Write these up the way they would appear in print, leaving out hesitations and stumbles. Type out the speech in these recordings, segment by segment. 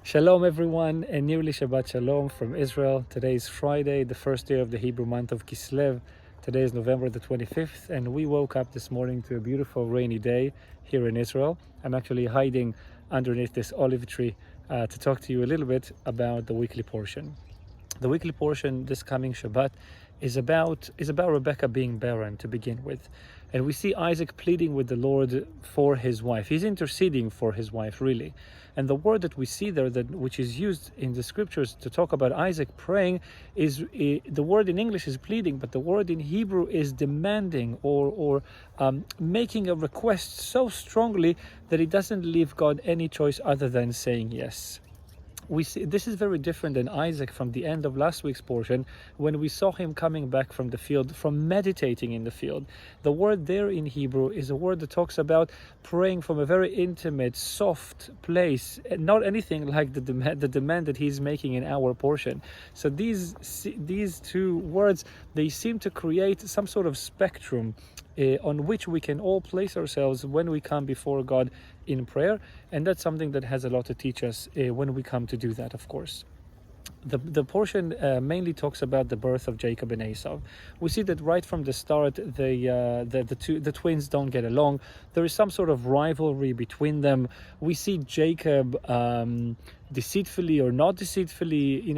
Shalom everyone, and nearly Shabbat Shalom from Israel. Today is Friday, the first day of the Hebrew month of Kislev. Today is November the 25th, and we woke up this morning to a beautiful rainy day here in Israel. I'm actually hiding underneath this olive tree to talk to you a little bit about the weekly portion. The weekly portion this coming Shabbat is about Rebekkah being barren to begin with. And we see Isaac pleading with the Lord for his wife. He's interceding for his wife, really. And the word that we see there, which is used in the scriptures to talk about Isaac praying, is the word in English is pleading, but the word in Hebrew is demanding or making a request so strongly that it doesn't leave God any choice other than saying yes. We see this is very different than Isaac from the end of last week's portion, when we saw him coming back from the field, from meditating in the field. The word there in Hebrew is a word that talks about praying from a very intimate, soft place, not anything like the demand that he's making in our portion. So these two words, they seem to create some sort of spectrum on which we can all place ourselves when we come before God in prayer, and that's something that has a lot to teach us when we come to do that, of course. The portion mainly talks about the birth of Jacob and Esau. We see that right from the start, the twins don't get along. There is some sort of rivalry between them. We see Jacob deceitfully or not deceitfully,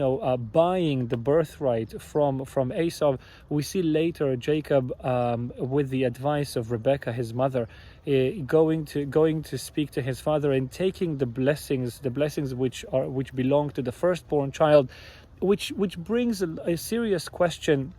buying the birthright from Esau. We see later Jacob, with the advice of Rebekkah, his mother, going to speak to his father and taking the blessings which belong to the firstborn child, which brings a serious question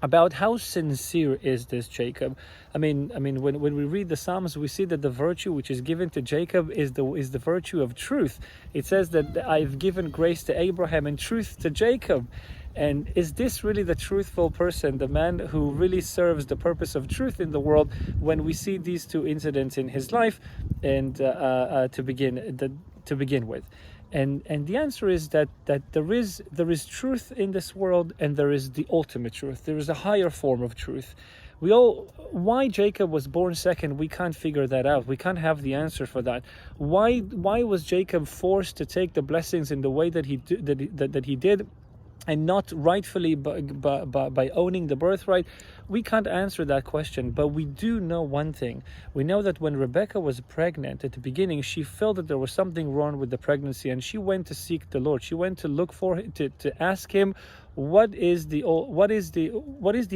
about how sincere is this Jacob. I mean, when we read the Psalms, we see that the virtue which is given to Jacob is the virtue of truth. It says that I've given grace to Abraham and truth to Jacob. And is this really the truthful person, the man who really serves the purpose of truth in the world, when we see these two incidents in his life, and to begin with? And the answer is that there is truth in this world, and there is the ultimate truth. There is a higher form of truth. Why Jacob was born second, we can't figure that out. We can't have the answer for that. Why was Jacob forced to take the blessings in the way that he did, and not rightfully by owning the birthright? We can't answer that question, but we do know one thing. We know that when Rebekkah was pregnant at the beginning, she felt that there was something wrong with the pregnancy, and she went to seek the Lord. She went to look for him, to ask him, what is the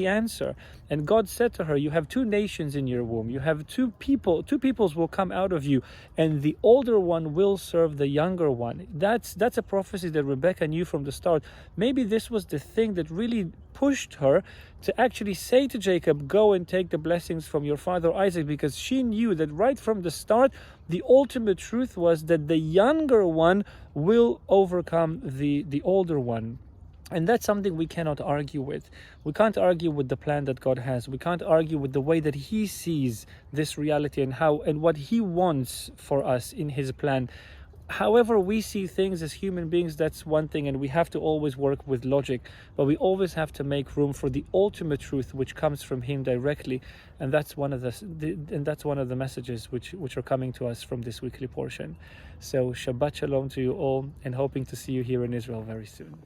answer? And God said to her, you have two nations in your womb. You have two peoples will come out of you, and the older one will serve the younger one. That's a prophecy that Rebekkah knew from the start. Maybe this was the thing that really pushed her to actually say to Jacob, go and take the blessings from your father Isaac, because she knew that right from the start, the ultimate truth was that the younger one will overcome the older one. And that's something we cannot argue with. We can't argue with the plan that God has. We can't argue with the way that He sees this reality and what He wants for us in His plan. However we see things as human beings, that's one thing, and we have to always work with logic, but we always have to make room for the ultimate truth which comes from Him directly, and that's one of the messages which are coming to us from this weekly portion. So Shabbat Shalom to you all, and hoping to see you here in Israel very soon.